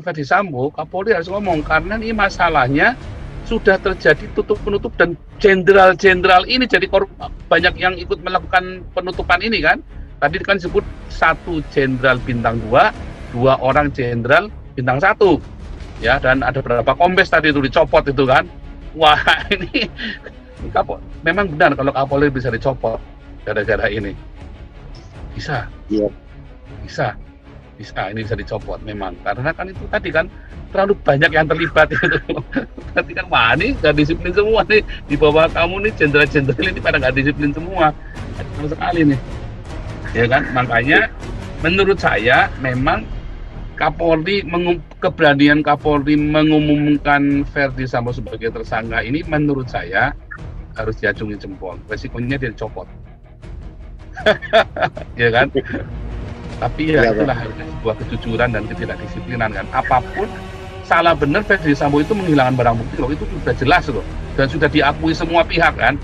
Ferdi Sambo, Kapolri harus ngomong karena ini masalahnya sudah terjadi tutup-penutup dan jenderal-jenderal ini jadi banyak yang ikut melakukan penutupan ini kan. Tadi kan disebut 1 jenderal bintang 2, 2 orang jenderal bintang 1. Ya, dan ada berapa kombes tadi itu dicopot itu kan. Wah, ini memang benar kalau Kapolri bisa dicopot gara-gara ini. Bisa. Iya. Bisa ini bisa dicopot memang karena kan itu tadi kan terlalu banyak yang terlibat itu. Nanti kan wah ini nggak disiplin semua nih di bawah kamu nih jenderal-jenderal ini pada nggak disiplin semua sama sekali nih ya kan. Makanya menurut saya memang Kapolri keberanian Kapolri mengumumkan Ferdi Sambo sebagai tersangka ini menurut saya harus diacungi jempol. Resikonya dia dicopot. Ya kan. Tapi ya itulah sebuah kejujuran dan ketidakdisiplinan kan. Apapun salah benar Ferdi Sambo itu menghilangkan barang bukti loh, itu sudah jelas loh dan sudah diakui semua pihak kan,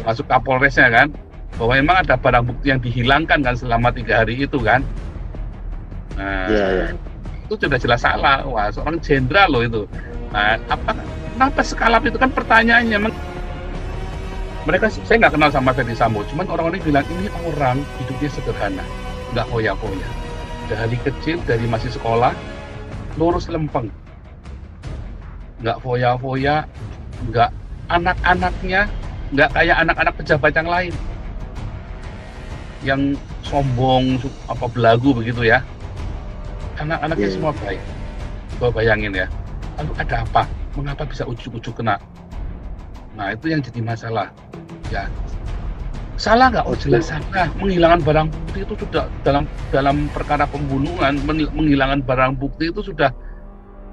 masuk Kapolresnya kan, bahwa memang ada barang bukti yang dihilangkan kan selama 3 hari itu kan. Nah, itu sudah jelas salah. Wah, seorang jenderal loh itu. Nah, kenapa sekalap itu kan pertanyaannya. Mereka, saya nggak kenal sama Ferdi Sambo, cuman orang-orang bilang ini orang hidupnya sederhana, nggak foya-foya. Dari kecil, dari masih sekolah, lurus lempeng. Nggak foya-foya, nggak anak-anaknya, nggak kayak anak-anak pejabat yang lain. Yang sombong, belagu begitu ya. Anak-anaknya semua baik. Coba bayangin ya, lalu ada apa? Mengapa bisa ujuk-ujuk kena? Nah, itu yang jadi masalah. Ya, salah nggak? Oh jelas salah. Menghilangkan barang bukti itu sudah dalam perkara pembunuhan, menghilangkan barang bukti itu sudah,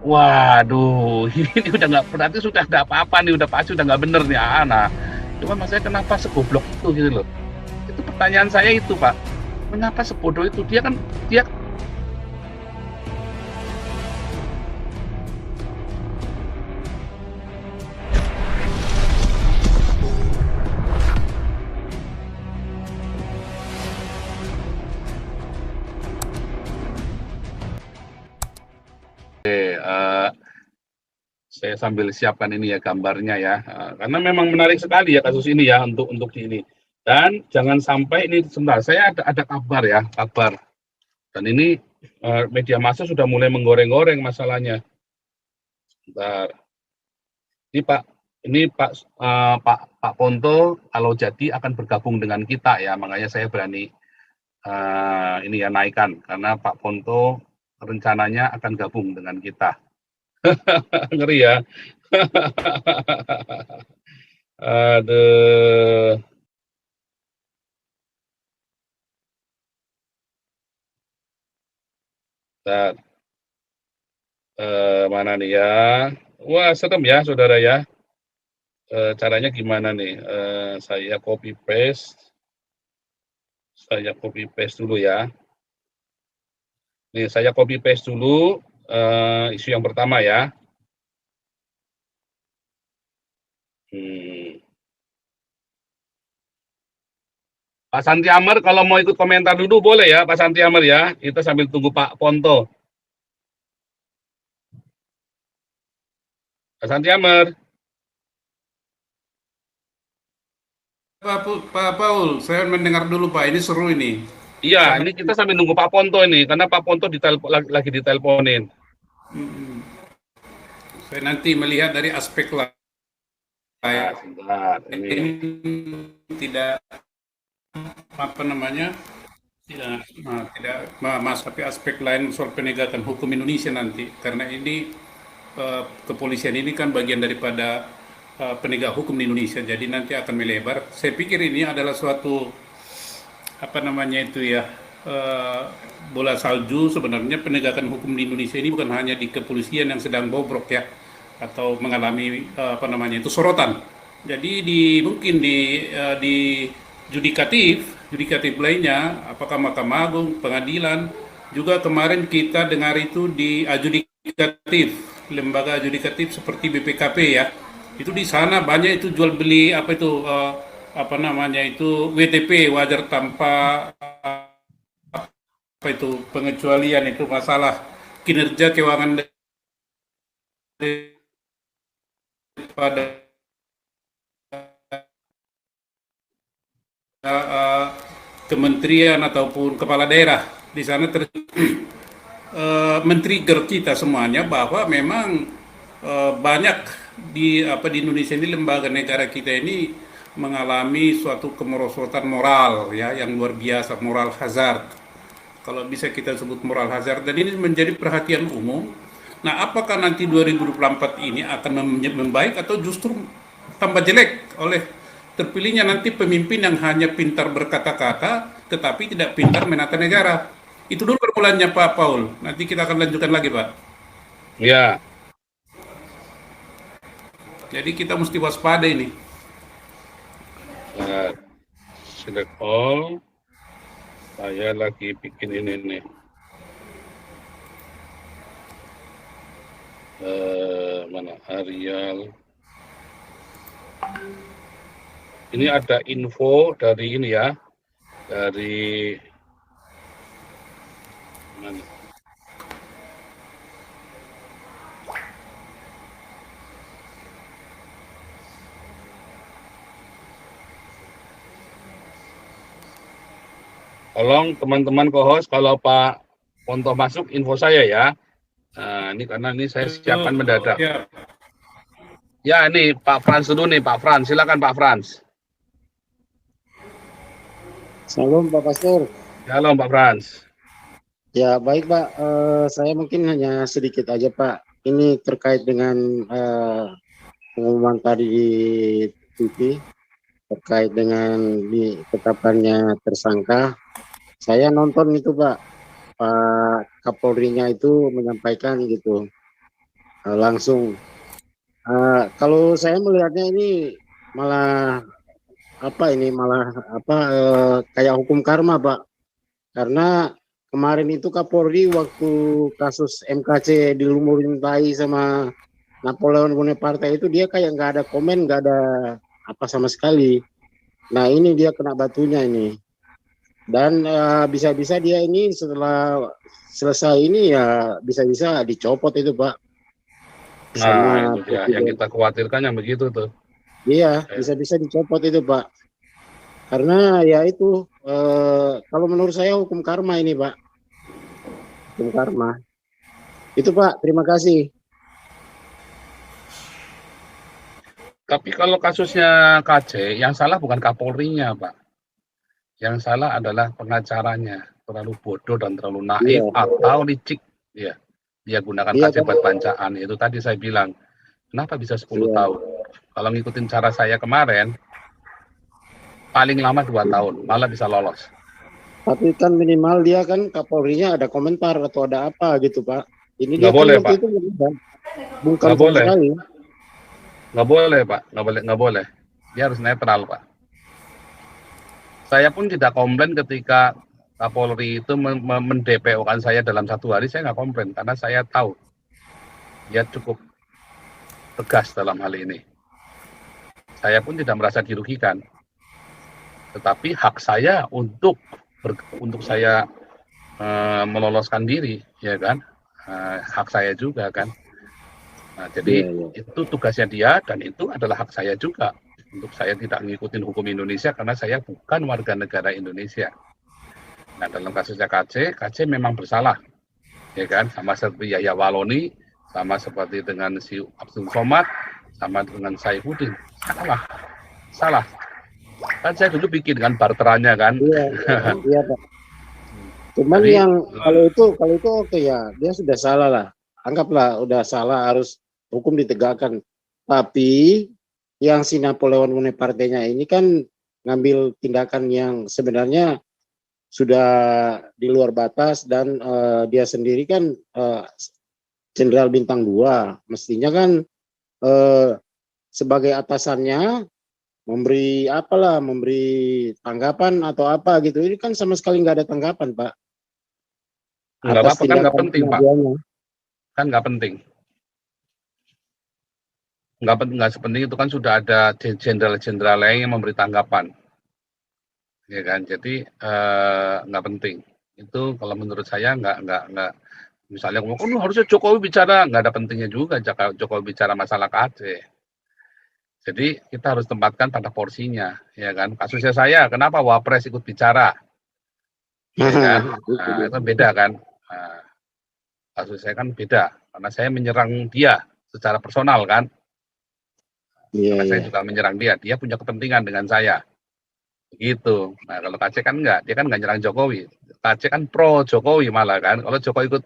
waduh, ini udah nggak, berarti sudah ada apa-apa nih, udah pasti udah nggak bener nih. Nah, cuma maksudnya kenapa segoblok itu gitu loh? Itu pertanyaan saya itu Pak. Mengapa sebodoh itu? Dia saya sambil siapkan ini ya gambarnya ya, karena memang menarik sekali ya kasus ini ya untuk di ini. Dan jangan sampai ini, sebentar, saya ada kabar ya, dan ini media massa sudah mulai menggoreng-goreng masalahnya. Sebentar. Ini Pak Ponto kalau jadi akan bergabung dengan kita ya, makanya saya berani ini ya naikkan karena Pak Ponto rencananya akan gabung dengan kita. Ngeri ya. Aduh. Bentar. Mana nih ya? Wah, serem ya, saudara ya. Caranya gimana nih? Saya copy paste. Saya copy paste dulu ya. Nih, saya copy paste dulu isu yang pertama ya. Pak Santi Amar kalau mau ikut komentar dulu boleh ya Pak Santi Amar ya. Kita sambil tunggu Pak Ponto. Pak Santi Amar. Pak Paul, saya mendengar dulu Pak, ini seru ini. Iya, ini kita sambil nunggu Pak Ponto ini, karena Pak Ponto lagi diteleponin. Saya nanti melihat dari aspek lain. Ini tidak apa namanya, tidak tapi aspek lain soal penegakan hukum Indonesia nanti, karena ini kepolisian ini kan bagian daripada penegak hukum di Indonesia, jadi nanti akan melebar. Saya pikir ini adalah suatu apa namanya itu ya, bola salju. Sebenarnya penegakan hukum di Indonesia ini bukan hanya di kepolisian yang sedang bobrok ya, atau mengalami apa namanya itu sorotan. Jadi mungkin di judikatif lainnya, apakah Mahkamah Agung, pengadilan, juga kemarin kita dengar itu di adjudikatif, lembaga adjudikatif seperti BPKP ya, itu di sana banyak itu jual beli apa itu apa namanya itu WTP, wajar tanpa apa itu pengecualian, itu masalah kinerja keuangan daripada kementerian ataupun kepala daerah di sana men-trigger kita semuanya bahwa memang banyak di Indonesia ini, lembaga negara kita ini mengalami suatu kemerosotan moral ya yang luar biasa, moral hazard. Kalau bisa kita sebut moral hazard, dan ini menjadi perhatian umum. Nah, apakah nanti 2024 ini akan membaik atau justru tambah jelek oleh terpilihnya nanti pemimpin yang hanya pintar berkata-kata tetapi tidak pintar menata negara? Itu dulu permulannya Pak Paul. Nanti kita akan lanjutkan lagi, Pak. Ya, Jadi kita mesti waspada ini. select all. Saya lagi bikin ini nih. Mana Arial? Ini ada info dari ini ya, dari mana? Tolong teman-teman co-host, kalau Pak Ponto masuk info saya ya. Nah, ini karena ini saya siapkan mendadak. Ya. Ya, ini Pak Frans dulu nih, Pak Frans. Silakan Pak Frans. Salam Pak Pastor. Halo Pak Frans. Ya baik Pak, saya mungkin hanya sedikit aja Pak. Ini terkait dengan pengumuman tadi di TV terkait dengan ditetapkannya tersangka. Saya nonton itu Pak, Pak Kapolrinya itu menyampaikan gitu langsung. Kalau saya melihatnya ini malah kayak hukum karma Pak, karena kemarin itu Kapolri waktu kasus MKC dilumurin tai sama Napoleon Bonaparte itu dia kayak nggak ada komen, nggak ada apa sama sekali. Nah ini dia kena batunya ini, dan bisa-bisa dia ini setelah selesai ini ya bisa-bisa dicopot itu Pak. Nah, itu dia yang kita khawatirkan yang begitu tuh. Iya, bisa-bisa dicopot itu Pak. Karena ya itu kalau menurut saya hukum karma ini Pak. Hukum karma. Itu Pak, terima kasih. Tapi kalau kasusnya KC, yang salah bukan Kapolrinya, Pak. Yang salah adalah pengacaranya, terlalu bodoh dan terlalu naif atau licik. Ya, dia gunakan KC buat bancaan. Itu tadi saya bilang, kenapa bisa 10 tahun? Kalau ngikutin cara saya kemarin, paling lama 2 tahun, malah bisa lolos. Tapi kan minimal dia kan Kapolrinya ada komentar atau ada apa gitu Pak. Ini nggak dia boleh, kan Pak. itu bukan nggak boleh. sekali. Nggak boleh, Pak. Nggak boleh. Dia harus netral, Pak. Saya pun tidak komplain ketika Kapolri itu mendpo-kan saya dalam 1 hari, saya nggak komplain karena saya tahu dia cukup tegas dalam hal ini. Saya pun tidak merasa dirugikan, tetapi hak saya untuk saya meloloskan diri, ya kan, hak saya juga kan. Nah, jadi itu tugasnya dia dan itu adalah hak saya juga. Untuk saya tidak mengikuti hukum Indonesia karena saya bukan warga negara Indonesia. Nah, dalam kasusnya KC memang bersalah, ya kan, sama seperti Yahya Waloni, sama seperti dengan si Abdul Somad, sama dengan Saifuddin, salah. Kan saya dulu bikin kan barterannya kan. Iya Pak. Cuman jadi, yang kalau itu oke ya, dia sudah salah lah. Anggaplah udah salah, harus hukum ditegakkan. Tapi yang si Napoleon Bonaparte-nya ini kan ngambil tindakan yang sebenarnya sudah di luar batas, dan dia sendiri kan Jenderal Bintang 2, mestinya kan sebagai atasannya memberi tanggapan atau apa gitu. Ini kan sama sekali nggak ada tanggapan Pak. Nggak apa-apa kan, nggak penting Pak. Kan nggak penting. Nggak sepenting itu, kan sudah ada jenderal-jenderal lain yang memberi tanggapan, ya kan. Jadi nggak penting itu. Kalau menurut saya nggak Misalnya ngomong, oh harusnya Jokowi bicara, nggak ada pentingnya juga Jokowi bicara masalah Aceh. Jadi kita harus tempatkan pada porsinya, ya kan? Kasusnya saya, kenapa Wapres ikut bicara, ya kan? Nah, itu beda kan? Nah, kasus saya kan beda, karena saya menyerang dia secara personal kan? Karena saya juga menyerang dia punya kepentingan dengan saya. Gitu. Nah, kalau KC kan enggak, dia kan enggak nyerang Jokowi. KC kan pro Jokowi malah kan. Kalau Jokowi ikut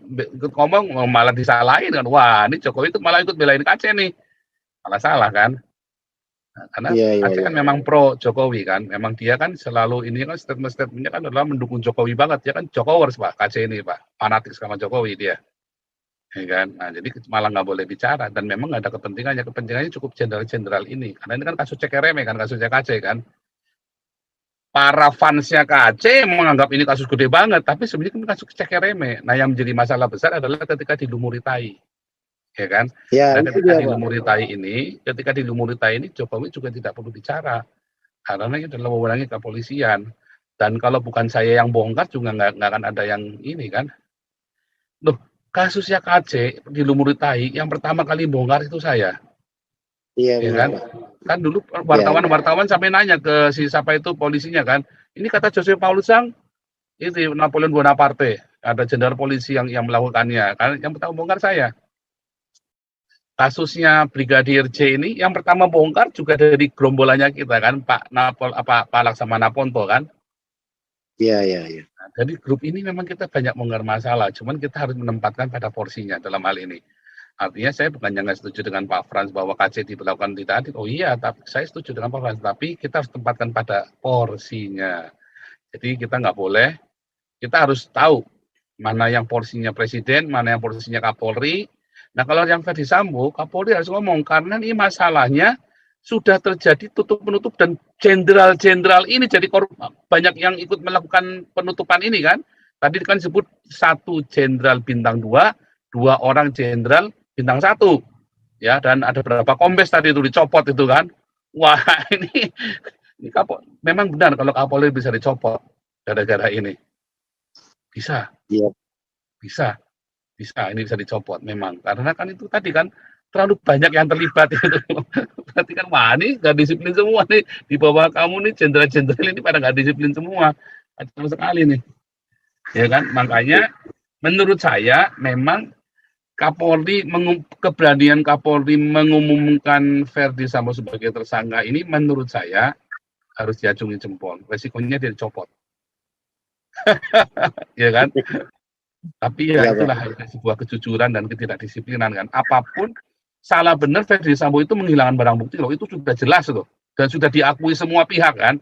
ngomong malah disalahin kan. Wah, ini Jokowi itu malah ikut belain KC nih. Malah salah kan. Nah, karena KC kan memang pro Jokowi kan. Memang dia kan selalu ini kan statement-statementnya kan adalah mendukung Jokowi banget. Dia kan Jokowers Pak, KC ini Pak. Fanatik sama Jokowi dia. Ya kan? Nah, jadi malah nggak boleh bicara dan memang nggak ada kepentingannya cukup jenderal-jenderal ini. Karena ini kan kasus cekereme kan, kasusnya KC kan. Para fansnya KC menganggap ini kasus gede banget, tapi sebenarnya kan kasus cekereme. Nah, yang menjadi masalah besar adalah ketika dilumuri tai, ya kan? Ya, Dan ketika dilumuri tai ini, Jokowi juga tidak perlu bicara, karena ini adalah wewenangnya kepolisian. Dan kalau bukan saya yang bongkar juga nggak akan ada yang ini kan. Loh, kasusnya KC dilumuri tai, yang pertama kali bongkar itu saya. Iya ya kan? Kan dulu wartawan sampai nanya ke si siapa itu polisinya kan. Ini kata Joseph Paulusang itu Napoleon Bonaparte, ada jenderal polisi yang melakukannya. Kan yang pertama bongkar saya. Kasusnya Brigadir J ini yang pertama bongkar juga dari gerombolannya kita kan, Pak Laksamana Ponto kan. Iya. Nah, jadi grup ini memang kita banyak bongkar masalah, cuman kita harus menempatkan pada porsinya dalam hal ini. Artinya saya bukannya nggak setuju dengan Pak Frans bahwa KC diberlakukan tidak adil. Oh iya, tapi saya setuju dengan Pak Frans. Tapi kita harus tempatkan pada porsinya. Jadi kita nggak boleh, kita harus tahu mana yang porsinya Presiden, mana yang porsinya Kapolri. Nah kalau yang Ferdi Sambo, Kapolri harus ngomong karena ini masalahnya sudah terjadi tutup-menutup dan jenderal-jenderal ini jadi banyak yang ikut melakukan penutupan ini kan. Tadi kan disebut 1 jenderal bintang 2, 2 orang jenderal bintang 1, ya, dan ada berapa kombes tadi itu dicopot itu kan. Wah ini memang benar kalau Kapolri bisa dicopot gara-gara ini. Bisa. Iya. Bisa ini bisa dicopot memang. Karena kan itu tadi kan terlalu banyak yang terlibat itu. Berarti kan wah ini nggak disiplin semua nih. Di bawah kamu nih jenderal-jenderal ini pada nggak disiplin semua. Kacau sekali nih. Ya kan, makanya menurut saya memang Kapolri, keberanian Kapolri mengumumkan Ferdi Sambo sebagai tersangka ini menurut saya harus diacungi jempol. Resikonya dia dicopot. Ya kan? Tapi ya itulah sebuah kejujuran dan ketidakdisiplinan kan. Apapun salah benar Ferdi Sambo itu menghilangkan barang bukti loh, itu sudah jelas loh. Dan sudah diakui semua pihak kan.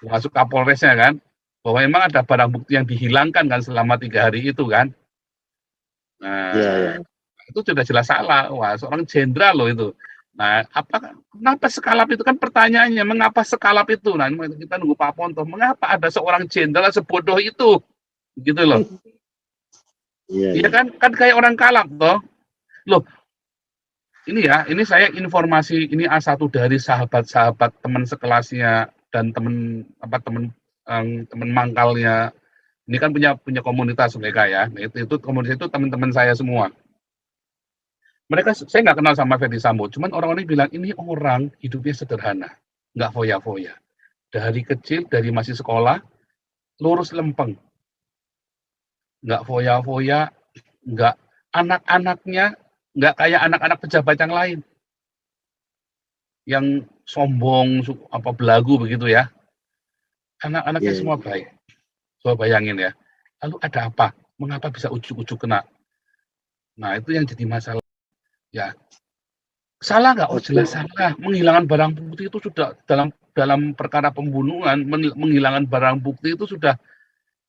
Masuk Kapolresnya kan. Bahwa memang ada barang bukti yang dihilangkan kan selama 3 hari itu kan. Nah, itu sudah jelas salah. Wah, seorang jenderal loh itu. Nah, kenapa sekalap itu kan pertanyaannya, mengapa sekalap itu? Nah, kita nunggu Pak Ponto, mengapa ada seorang jenderal sebodoh itu? Gitu loh. Iya kan kayak orang kalap toh. Loh, ini saya informasi ini A1 dari sahabat-sahabat teman sekelasnya dan teman mangkalnya. Ini kan punya komunitas mereka ya. Nah, itu komunitas itu teman-teman saya semua. Mereka saya nggak kenal sama Ferdi Sambo, cuman orang-orang bilang ini orang hidupnya sederhana, nggak foya-foya. Dari kecil, dari masih sekolah, lurus lempeng, nggak foya-foya, nggak anak-anaknya nggak kayak anak-anak pejabat yang lain, yang sombong, belagu begitu ya. Anak-anaknya semua baik. Coba bayangin ya, lalu ada apa? Mengapa bisa ujuk-ujuk kena? Nah itu yang jadi masalah. Ya, salah nggak? Oh jelas salah. Menghilangkan barang bukti itu sudah dalam perkara pembunuhan, menghilangkan barang bukti itu sudah,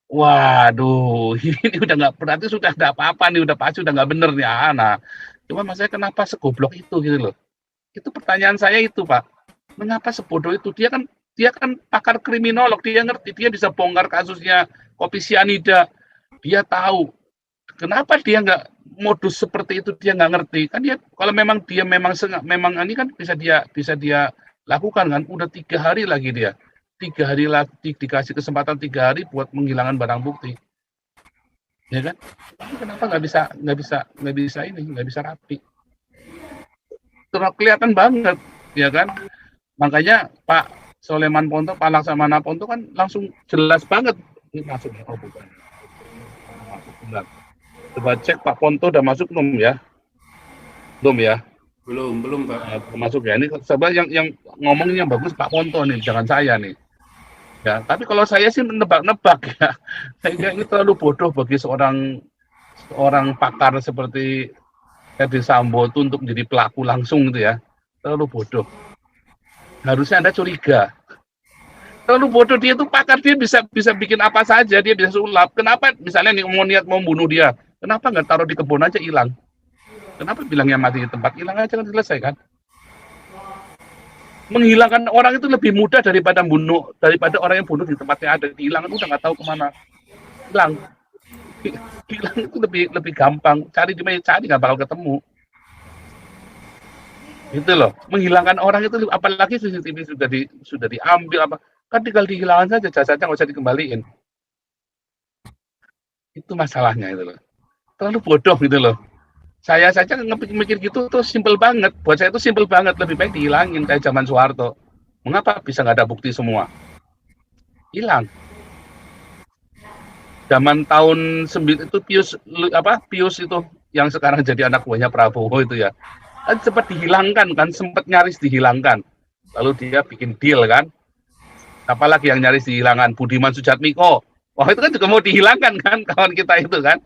waduh, ini udah nggak berarti sudah ada apa-apa nih, udah pasti udah nggak bener nih. Nah, cuma maksudnya kenapa segoblok itu gitu loh? Itu pertanyaan saya itu Pak. Mengapa sebodoh itu? Dia kan pakar kriminolog, dia ngerti, dia bisa bongkar kasusnya kopi sianida. Dia tahu. Kenapa dia nggak modus seperti itu dia nggak ngerti? Kan dia kalau memang ini kan bisa dia lakukan kan. Udah 3 hari lagi dia. 3 hari lagi dikasih kesempatan 3 hari buat menghilangkan barang bukti. ya kan? Tapi kenapa nggak bisa rapi? Terus kelihatan banget, ya kan? Makanya Pak Soleman Ponto, Pak Laksamana Ponto kan langsung jelas banget ini masuk, oh bukan, masuk benar. Coba cek Pak Ponto udah masuk belum ya? Belum ya? Belum Pak. Masuk ya. Ini coba yang ngomongin yang bagus Pak Ponto nih, jangan saya nih. Ya, tapi kalau saya sih menebak-nebak ya. Saya kira ini terlalu bodoh bagi seorang pakar seperti Ferdi Sambo itu untuk menjadi pelaku langsung gitu ya. Terlalu bodoh. Harusnya Anda curiga. Terlalu bodoh, dia itu pakar, dia bisa bikin apa saja, dia bisa sulap. Kenapa misalnya nih mau niat mau bunuh dia, kenapa nggak taruh di kebun aja hilang? Kenapa bilangnya mati di tempat, hilang aja kan selesai kan? Menghilangkan orang itu lebih mudah daripada orang yang bunuh di tempatnya ada, dihilangkan udah nggak tahu kemana, hilang itu lebih gampang, cari di mana cari nggak bakal ketemu, gitu loh. Menghilangkan orang itu, apalagi CCTV sudah diambil apa, kan tinggal dihilangkan saja, jasadnya nggak usah dikembaliin. Itu masalahnya itu loh, terlalu bodoh gitu loh. Saya saja mikir gitu tuh simple banget. Buat saya itu simple banget. Lebih baik dihilangin kayak zaman Soeharto. Mengapa bisa nggak ada bukti semua? Hilang. Zaman tahun 9 itu Pius itu yang sekarang jadi anak buahnya Prabowo itu ya. Kan sempat dihilangkan kan, sempat nyaris dihilangkan. Lalu dia bikin deal kan. Apalagi yang nyaris dihilangkan? Budiman Sujatmiko. Wah itu kan juga mau dihilangkan kan kawan kita itu kan.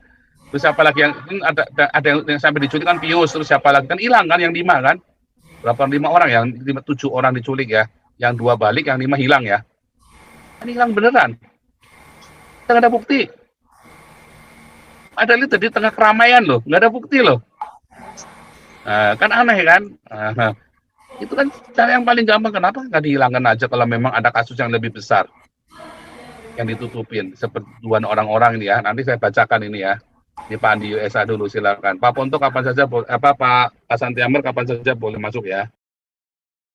Terus siapa lagi yang ada yang sampai diculik kan Pius, terus siapa lagi kan hilang kan yang 5 kan, berapa 5 orang, yang 7 orang diculik ya, yang 2 balik, yang 5 hilang ya, kan hilang beneran, kita nggak ada bukti, padahal itu di tengah keramaian loh, nggak ada bukti loh, kan aneh kan, itu kan cara yang paling gampang. Kenapa nggak dihilangkan aja kalau memang ada kasus yang lebih besar yang ditutupin seperti tuduhan orang-orang ini ya. Nanti saya bacakan ini ya. Di Pak Andi USA dulu silakan. Pak Ponto kapan saja Pak Santi Amar kapan saja boleh masuk ya.